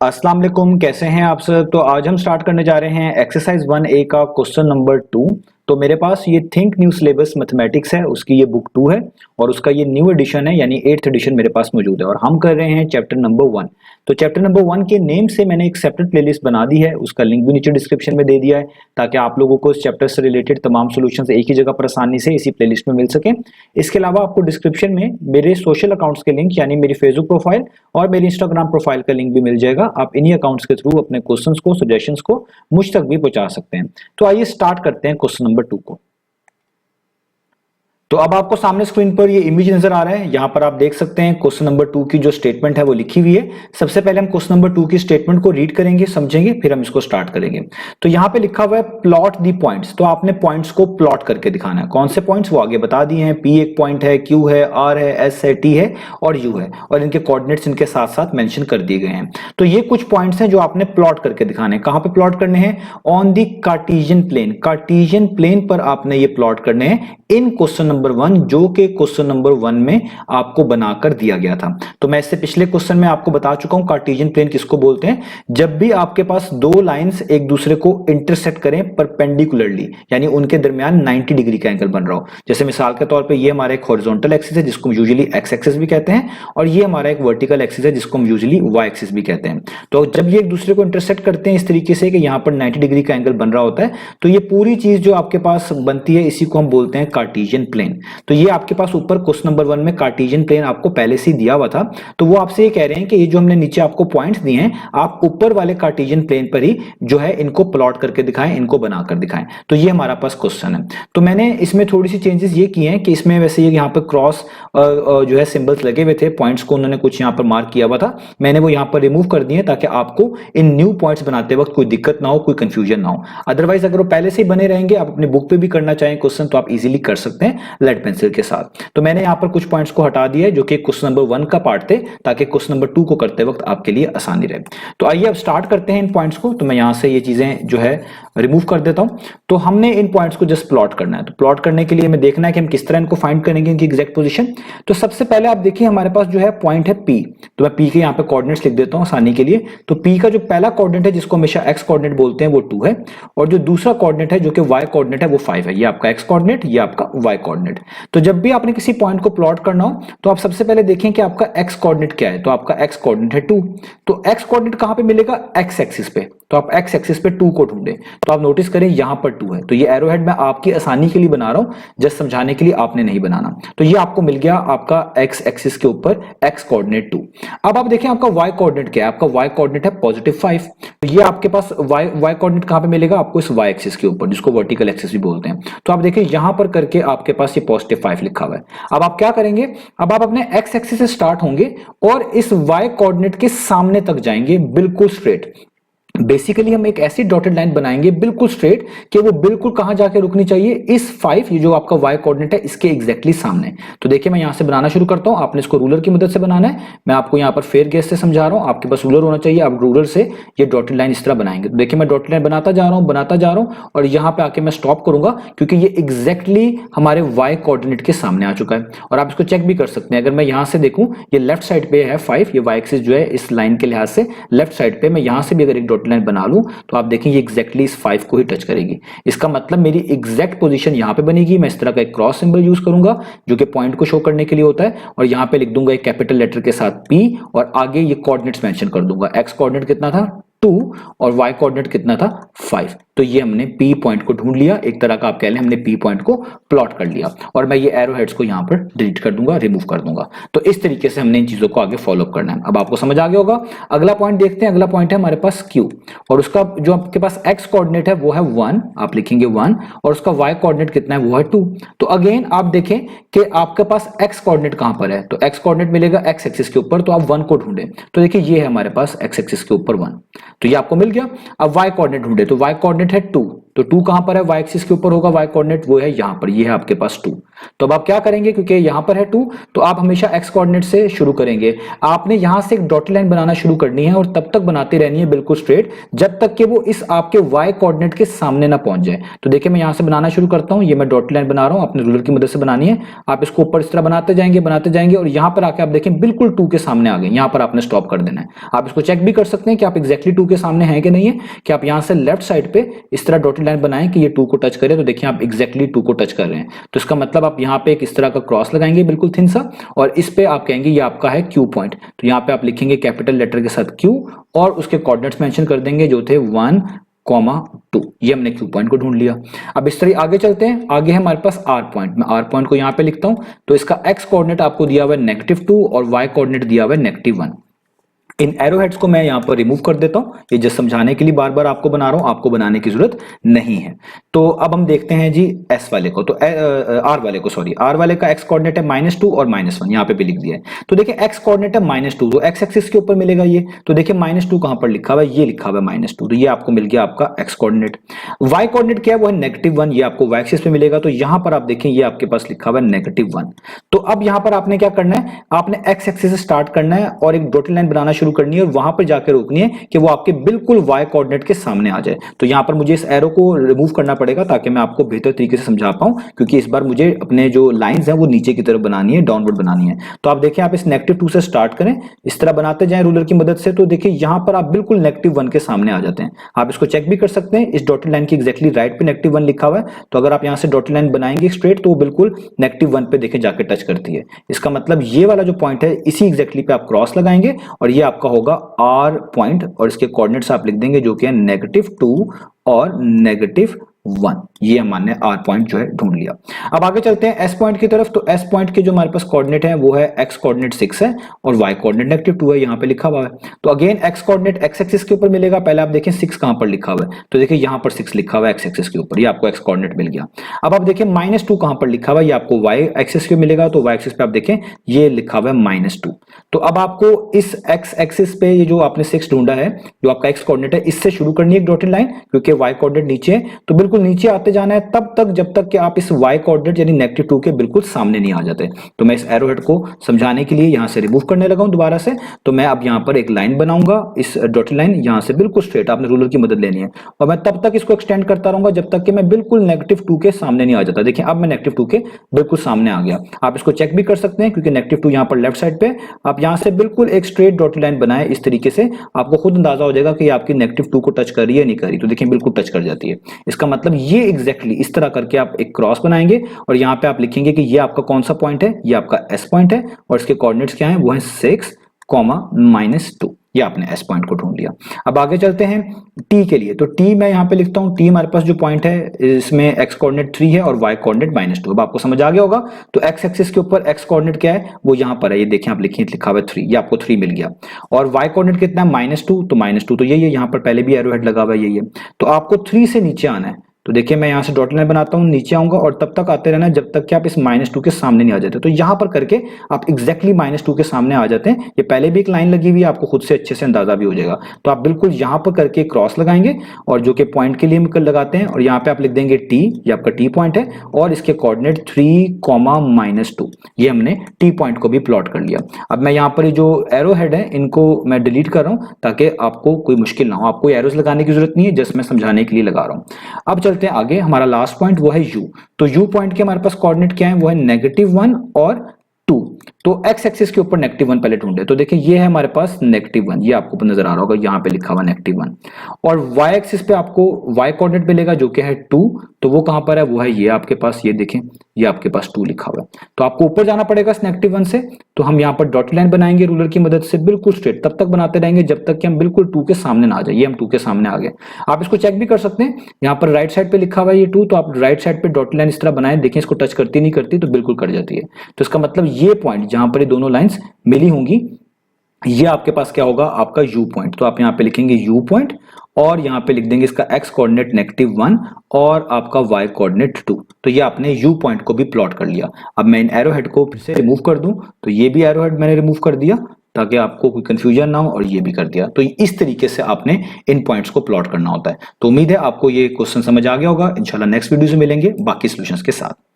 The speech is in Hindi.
अस्सलाम वालेकुम, कैसे हैं आप सब। तो आज हम स्टार्ट करने जा रहे हैं एक्सरसाइज 1A का क्वेश्चन नंबर 2। तो मेरे पास ये थिंक न्यू सिलेबस मैथमेटिक्स है, उसकी ये बुक 2 है और उसका ये न्यू एडिशन है यानी 8th एडिशन मेरे पास मौजूद है और हम कर रहे हैं चैप्टर नंबर 1। तो चैप्टर नंबर 1 के नेम से मैंने एक सेपरेट प्लेलिस्ट बना दी है, उसका लिंक भी नीचे डिस्क्रिप्शन में दे दिया है ताकि आप लोगों को इस चैप्टर से रिलेटेड तमाम सॉल्यूशंस एक ही जगह पर आसानी से इसी प्लेलिस्ट में मिल सके। इसके अलावा आपको डिस्क्रिप्शन में मेरे सोशल अकाउंट्स के लिंक यानी मेरी फेसबुक प्रोफाइल और मेरी इंस्टाग्राम प्रोफाइल का लिंक भी मिल जाएगा। आप इन्हीं अकाउंट्स के थ्रू अपने क्वेश्चंस को, सजेशंस को मुझ तक भी पहुंचा सकते हैं। तो आइए स्टार्ट करते हैं क्वेश्चन नंबर 2 को। तो अब आपको सामने स्क्रीन पर ये इमेज नजर आ रहा है, यहां पर आप देख सकते हैं क्वेश्चन नंबर 2 की जो स्टेटमेंट है वो लिखी हुई है। सबसे पहले हम क्वेश्चन नंबर 2 की स्टेटमेंट को रीड करेंगे, समझेंगे, फिर हम इसको स्टार्ट करेंगे। तो यहां पे लिखा हुआ है प्लॉट दी पॉइंट्स। तो आपने पॉइंट्स को प्लॉट करके दिखाना है। कौन से पॉइंट्स वो आगे बता दिए हैं, P एक पॉइंट है, Q है, R है, S है, T है और U है और इनके कोऑर्डिनेट्स इनके साथ साथ मेंशन कर दिए गए हैं। तो ये कुछ पॉइंट्स हैं जो आपने प्लॉट करके दिखाने हैं। कहां पे प्लॉट करने हैं? On the Cartesian plane. Cartesian plane पर आपने ये प्लॉट करने हैं इन क्वेश्चन नंबर 1, जो कि क्वेश्चन नंबर 1 में आपको बनाकर दिया गया था। तो मैं इससे पिछले क्वेश्चन में आपको बता चुका हूं कार्टेशियन प्लेन किसको बोलते हैं। जब भी आपके पास दो लाइंस एक दूसरे को इंटरसेक्ट करें परपेंडिकुलरली, यानी उनके दरमियान 90 डिग्री का एंगल बन रहा हो। जैसे मिसाल के तौर पे ये हमारा एक हॉरिजॉन्टल एक्सिस है जिसको हम यूजुअली एक्स एक्सिस भी कहते हैं और ये हमारा एक वर्टिकल एक्सिस है जिसको हम यूजुअली वाई एक्सिस भी कहते हैं। तो जब ये एक दूसरे को इंटरसेक्ट करते हैं इस तरीके से कि यहां पर 90 डिग्री का एंगल बन रहा होता है, तो ये पूरी चीज जो आपके पास बनती है इसी को हम बोलते हैं कार्टेशियन प्लेन। तो ये आपके पास ऊपर क्वेश्चन नंबर 1 में कार्टेशियन प्लेन आपको पहले से दिया हुआ था। तो वो आपसे ये कह रहे हैं कि ये जो हमने नीचे आपको पॉइंट्स दिए हैं, आप ऊपर वाले कार्टेशियन प्लेन पर ही जो है इनको प्लॉट करके दिखाएं, इनको बनाकर दिखाएं। तो ये हमारा पास क्वेश्चन है। तो मैंने इसमें थोड़ी सी चेंजेस ये किए हैं कि इसमें वैसे ये यहाँ पे क्रॉस जो है सिंबल्स लगे हुए थे, पॉइंट्स को उन्होंने कुछ यहाँ पर मार्क किया हुआ था, मैंने वो यहाँ पर रिमूव कर दिए ताकि आपको इन न्यू पॉइंट्स बनाते वक्त कोई दिक्कत ना हो, कोई कंफ्यूजन ना हो। अदरवाइज अगर वो पहले से ही बने रहेंगे, आप अपनी बुक पे भी करना चाहें क्वेश्चन, तो आप इजीली कर सकते हैं लेड पेंसिल के साथ। तो मैंने यहाँ पर कुछ पॉइंट्स को हटा दिया है जो कि क्वेश्चन नंबर 1 का पार्ट थे, ताकि क्वेश्चन नंबर 2 को करते वक्त आपके लिए आसानी रहे। तो आइए अब स्टार्ट करते हैं इन पॉइंट्स को। तो मैं यहाँ से ये चीजें जो है रिमूव कर देता हूं। तो हमने इन पॉइंट्स को जस्ट प्लॉट करना है। तो प्लॉट करने के लिए हमें देखना है कि हम किस तरह इनको फाइंड करेंगे, इनकी एग्जैक्ट पोजीशन। तो सबसे पहले आप देखिए हमारे पास जो है पॉइंट है P। तो मैं P के यहाँ पे कोऑर्डिनेट्स लिख देता हूं आसानी के लिए। तो P का जो पहला कोऑर्डिनेट है जिसको हमेशा x कोऑर्डिनेट बोलते हैं वो 2 है और जो दूसरा कोऑर्डिनेट है जो कि y कोऑर्डिनेट है वो 5 है। ये आपका x कोऑर्डिनेट, ये आपका y कोऑर्डिनेट। तो जब भी आपने किसी पॉइंट को प्लॉट करना हो तो आप सबसे पहले देखें कि आपका x कोऑर्डिनेट क्या है। तो आपका x कोऑर्डिनेट है 2। तो x कोऑर्डिनेट कहां पे मिलेगा? x एक्सिस पे। तो आप x एक्सिस पे 2 को ढूंढें। तो आप नोटिस करें यहां पर 2 है। तो ये एरो हेड मैं आपकी आसानी के लिए बना रहा हूं, जस्ट समझाने के लिए, आपने नहीं बनाना। तो ये आपको मिल गया आपका x एक्सिस के ऊपर x कोऑर्डिनेट 2। अब आप देखें आपका y कोऑर्डिनेट क्या है। आपका y कोऑर्डिनेट है +5। तो ये आपके पास y कोऑर्डिनेट कहां पे मिलेगा? आपको इस y एक्सिस के ऊपर, जिसको वर्टिकल एक्सिस भी बोलते हैं। तो आप देखें यहां पर करके आपके पास ये +5 लिखा हुआ है। अब आप क्या करेंगे? अब आप अपने x एक्सिस से स्टार्ट होंगे और इस y कोऑर्डिनेट के सामने तक जाएंगे बिल्कुल स्ट्रेट। बेसिकली हम एक ऐसी डॉटेड लाइन बनाएंगे बिल्कुल स्ट्रेट कि वो बिल्कुल कहां जाके रुकनी चाहिए? इस 5, ये जो आपका y कोऑर्डिनेट है इसके एग्जैक्टली सामने। तो देखिए मैं यहां से बनाना शुरू करता हूं। आपने इसको रूलर की मदद से बनाना है। मैं आपको यहां पर फेयर गेस से समझा रहा हूं। आपके पास रूलर होना चाहिए, आप रूलर से ये डॉटेड लाइन इस तरह बनाएंगे। तो देखिए मैं डॉटेड लाइन बनाता जा रहा हूं और यहां पे आके मैं स्टॉप करूंगा क्योंकि ये एग्जैक्टली हमारे y कोऑर्डिनेट के सामने आ चुका है। और आप इसको चेक भी कर सकते हैं। अगर मैं यहां से देखूं, ये लेफ्ट साइड पे है 5, ये y एक्सिस जो है इस लाइन के लिहाज से लेफ्ट साइड पे, मैं यहां से भी अगर एक डॉटेड लाइन बना लूं तो आप देखें ये एग्जैक्टली इस 5 को ही टच करेगी। इसका मतलब मेरी एग्जैक्ट पोजीशन यहां पे बनेगी। मैं इस तरह का एक क्रॉस सिंबल यूज करूंगा जो कि पॉइंट को शो करने के लिए होता है और यहां पे लिख दूंगा एक कैपिटल लेटर के साथ P और आगे ये कोऑर्डिनेट्स मेंशन कर दूंगा। x कोऑर्डिनेट कितना था? 2 और y कोऑर्डिनेट कितना था? 5। तो ये हमने P पॉइंट को ढूंढ लिया, एक तरह का आप कह लें हमने P पॉइंट को प्लॉट कर लिया और मैं ये एरो हेड्स को यहां पर डिलीट कर दूंगा, रिमूव कर दूंगा। तो इस तरीके से हमने इन चीजों को आगे फॉलो अप करना है। अब आपको समझ आ गया होगा। अगला पॉइंट देखते हैं। अगला पॉइंट है हमारे पास Q और उसका जो आपके पास x कोऑर्डिनेट है वो है 1, आप लिखेंगे 1 और उसका y कोऑर्डिनेट कितना है? वो है 2। तो अगेन आप देखें कि आपके पास x कोऑर्डिनेट कहां पर है? तो x कोऑर्डिनेट मिलेगा x एक्सिस के ऊपर, तो आप 1 को ढूंढें। तो देखिए ये है हमारे पास x एक्सिस के ऊपर 1, तो ये आपको मिल गया। अब y कोऑर्डिनेट ढूंढे। तो y कोऑर्डिनेट है 2। तो 2 कहां पर है? y एक्सिस के ऊपर होगा y कोऑर्डिनेट, वो है यहां पर, ये है आपके पास 2। तो अब आप क्या करेंगे, क्योंकि यहां पर है 2 तो आप हमेशा x कोऑर्डिनेट से शुरू करेंगे। आपने यहां से एक डॉटेड लाइन बनाना शुरू करनी है और तब तक बनाती रहनी है बिल्कुल स्ट्रेट जब तक कि वो इस आपके y कोऑर्डिनेट के सामने ना पहुंच जाए। तो देखिए मैं यहां से बनाना शुरू करता हूं, ये मैं डॉटेड लाइन बना रहा हूं, अपने रूलर की मदद से बनानी है। आप इसको ऊपर इस तरह बनाते जाएंगे और यहां पर आके आप देखें बिल्कुल 2 के सामने आ गए, यहां पर आपने स्टॉप कर देना है। आप इसको चेक भी कर सकते हैं कि आप एग्जैक्टली 2 के सामने हैं कि नहीं है, कि आप यहां से लेफ्ट साइड पे इस तरह डॉटेड लाइन बनाएं कि ये 2 को टच करे, तो देखिए आप एग्जैक्टली 2 को टच कर रहे हैं। तो इसका मतलब आप यहां पे एक इस तरह का क्रॉस लगाएंगे बिल्कुल थिन सा, और इस पे आप कहेंगे ये आपका है क्यू पॉइंट। तो यहां पे आप लिखेंगे कैपिटल लेटर के साथ क्यू और उसके कोऑर्डिनेट्स मेंशन कर देंगे जो थे 1,2। ये हमने क्यू पॉइंट को ढूंढ लिया। अब इस तरह आगे चलते हैं, आगे है हमारे पास आर पॉइंट। मैं आर पॉइंट को यहां पे लिखता हूं, तो इसका एक्स कोऑर्डिनेट आपको दिया हुआ है -2 और वाई कोऑर्डिनेट दिया हुआ है -1। इन एरो हेड्स को मैं यहां पर रिमूव कर देता हूं, ये जस्ट समझाने के लिए बार बार आपको बना रहा हूं, आपको बनाने की जरूरत नहीं है। तो अब हम देखते हैं जी एस वाले को, तो आर वाले को, सॉरी आर वाले का एक्स कोऑर्डिनेट है -2 और -1, यहां पे भी लिख दिया है। तो देखिए एक्स कोऑर्डिनेट है -2, तो एक्स एक्सिस के ऊपर मिलेगा ये, तो देखिए -2 कहां पर लिखा हुआ है, ये लिखा हुआ है -2, तो ये आपको मिल गया आपका एक्स कोऑर्डिनेट। वाई कोऑर्डिनेट क्या है, वो है -1, ये आपको वाई एक्सिस पे मिलेगा, तो यहां पर आप देखें ये आपके पास लिखा हुआ है -1। तो अब यहां पर आपने क्या करना है, आपने एक्स एक्सिस से स्टार्ट करना है और एक डॉटेड लाइन बनाना शुरू करनी है और वहां पर जाकर रोकनी है कि वो आपके बिल्कुल y कोऑर्डिनेट के सामने आ जाए। तो यहां पर मुझे इस एरो को रिमूव करना पड़ेगा ताकि मैं आपको बेहतर तरीके से समझा पाऊं, क्योंकि इस बार मुझे अपने जो लाइंस हैं वो नीचे की तरफ बनानी है, डाउनवर्ड बनानी है। तो आप देखिए आप इस -2 से स्टार्ट करें, इस तरह बनाते जाएं रूलर की मदद से, तो देखिए यहां पर आप बिल्कुल -1 के सामने आ जाते हैं। आप इसको चेक भी कर सकते हैं, इस डॉटेड लाइन की एग्जैक्टली राइट पे -1 लिखा हुआ है, तो अगर आप यहां से डॉटेड लाइन बनाएंगे स्ट्रेट तो वो बिल्कुल -1 पे देखें जाके टच करती है। इसका मतलब ये वाला जो पॉइंट है इसी एग्जैक्टली पे आप क्रॉस लगाएंगे और ये आपका होगा आर पॉइंट, और इसके कोऑर्डिनेट्स आप लिख देंगे जो कि है -2 और -1। ये हमने आर पॉइंट जो है ढूंढ लिया। अब आगे चलते हैं एस पॉइंट की तरफ। तो एस पॉइंट के जो हमारे पास कोऑर्डिनेट है वो है एक्स कोऑर्डिनेट 6 है और वाई कोऑर्डिनेट -2 है, यहां पे लिखा हुआ है। तो again x coordinate x axis के ऊपर मिलेगा, पहले आप देखें 6 कहां पर लिखा हुआ है, तो देखिए यहां पर 6 लिखा हुआ है एक्स एक्सिस के ऊपर, ये आपको एक्स कोऑर्डिनेट मिल गया। अब आप देखें -2 कहां पर लिखा हुआ है, ये आपको वाई एक्सिस पे मिलेगा, तो वाई एक्सिस पे आप देखें ये लिखा हुआ है -2। तो अब आपको इस एक्स एक्सिस पे ये जो आपने 6 ढूंढा है, जो आपका एक्स कोऑर्डिनेट है, इससे शुरू करनी है एक डॉटेड लाइन, क्योंकि वाई कोऑर्डिनेट नीचे है, तो बिल्कुल नीचे आते जाना है तब तक जब तक कि आप इस y कोऑर्डिनेट यानी -2 के बिल्कुल सामने नहीं आ जाते। तो मैं इस एरो हेड को समझाने के लिए यहां से रिमूव करने लगा हूं दोबारा से। तो मैं अब यहां पर एक लाइन बनाऊंगा, इस डॉटेड लाइन यहां से बिल्कुल स्ट्रेट, आपने रूलर की मदद लेनी है और मैं तब तक इसको एक्सटेंड करता रहूंगा जब तक कि मैं बिल्कुल -2 के सामने नहीं आ जाता। देखिए अब मैं -2 के बिल्कुल सामने आ गया। आप इसको चेक भी कर सकते हैं क्योंकि -2 यहां पर लेफ्ट साइड पे, आप यहां से बिल्कुल एक स्ट्रेट डॉटेड लाइन बनाए इस तरीके से, आपको खुद अंदाजा हो जाएगा कि आपकी -2 को टच कर रही है नहीं कर रही, तो देखिए बिल्कुल टच कर जाती है। इसका मतलब ये एग्जैक्टली इस तरह करके आप एक क्रॉस बनाएंगे और यहां पे आप लिखेंगे कि ये आपका कौन सा पॉइंट है, ये आपका एस पॉइंट है और इसके कोऑर्डिनेट्स क्या हैं, वो है 6, -2। ये आपने एस पॉइंट को ढूंढ लिया। अब आगे चलते हैं टी के लिए। तो टी मैं यहां पे लिखता हूं, टी हमारे पास जो पॉइंट है इसमें एक्स कोऑर्डिनेट 3 है और वाई कोऑर्डिनेट -2। अब आपको समझ आ गया होगा। तो एक्स एक्सिस के ऊपर एक्स कोऑर्डिनेट क्या है, वो यहां पर है, ये देखें आप लिखिए लिखा हुआ है 3, ये आपको 3 मिल गया। और वाई कोऑर्डिनेट कितना है, -2, तो -2 तो यही है, यहां पर पहले भी एरो हेड लगा हुआ है, यही है। तो आपको 3 से नीचे आना है। तो देखिए मैं यहां से डॉटेड लाइन बनाता हूं, नीचे आऊंगा और तब तक आते रहना जब तक कि आप इस -2 के सामने नहीं आ जाते। तो यहां पर करके आप एग्जैक्टली -2 के सामने आ जाते हैं। ये पहले भी एक लाइन लगी हुई है, आपको खुद से अच्छे से अंदाजा भी हो जाएगा। तो आप बिल्कुल यहां पर करके क्रॉस लगाएंगे और जो कि पॉइंट के लिए हम लगाते हैं, और यहां पे आप लिख देंगे टी, ये आपका टी पॉइंट है और इसके कोऑर्डिनेट 3, -2। ये हमने टी पॉइंट को भी प्लॉट कर लिया। अब मैं यहाँ पर जो एरो हेड है इनको मैं डिलीट कर रहा हूं ताकि आपको कोई मुश्किल ना हो। आपको एरोस लगाने की जरूरत नहीं है, जस्ट मैं समझाने के लिए लगा रहा हूं। अब चलते हैं आगे, हमारा लास्ट पॉइंट वो है यू। तो यू पॉइंट के हमारे पास कोऑर्डिनेट क्या है, वो है -1 और 2। तो एक्स एक्सिस के ऊपर -1 पहले ढूंढे। तो देखिए ये है हमारे पास -1, ये आपको नजर आ रहा होगा, यहाँ पे लिखा हुआ -1। और y एक्सिस पे आपको y कोऑर्डिनेट मिलेगा जो कि है 2। तो वो कहां पर है, वो है ये आपके पास, ये देखें ये आपके पास 2 लिखा हुआ है। तो आपको ऊपर जाना पड़ेगा इस -1 से। तो हम यहाँ पर डॉटेड लाइन बनाएंगे रूलर की मदद से बिल्कुल स्ट्रेट, तब तक बनाते रहेंगे जब तक कि हम बिल्कुल 2 के सामने ना आ जाए। ये हम 2 के सामने आ गए। आप इसको चेक भी कर सकते हैं, यहाँ पर राइट साइड पे लिखा हुआ है ये 2, तो आप राइट साइड पे डॉटेड लाइन इस तरह बनाए, देखें इसको टच करती नहीं करती, तो बिल्कुल कट जाती है। तो इसका मतलब ये पॉइंट जहां पर ये दोनों लाइंस मिली होंगी, ये आपके पास क्या होगा, आपका यू पॉइंट। तो आप यहाँ पे लिखेंगे यू पॉइंट और यहाँ पे लिख देंगे इसका एक्स कोऑर्डिनेट -1 और आपका वाई कोऑर्डिनेट 2। तो ये आपने यू पॉइंट को भी प्लॉट कर लिया। अब मैं इन एरो हेड को फिर से रिमूव कर दूं, तो ये भी एरो हेड मैंने रिमूव कर दिया ताकि आपको कोई कंफ्यूजन ना हो, और ये भी कर दिया। तो इस तरीके से आपने इन पॉइंट्स को प्लॉट करना होता है। तो उम्मीद है आपको ये क्वेश्चन समझ आ गया होगा। इंशाल्लाह नेक्स्ट वीडियो से मिलेंगे बाकी सॉल्यूशंस के साथ।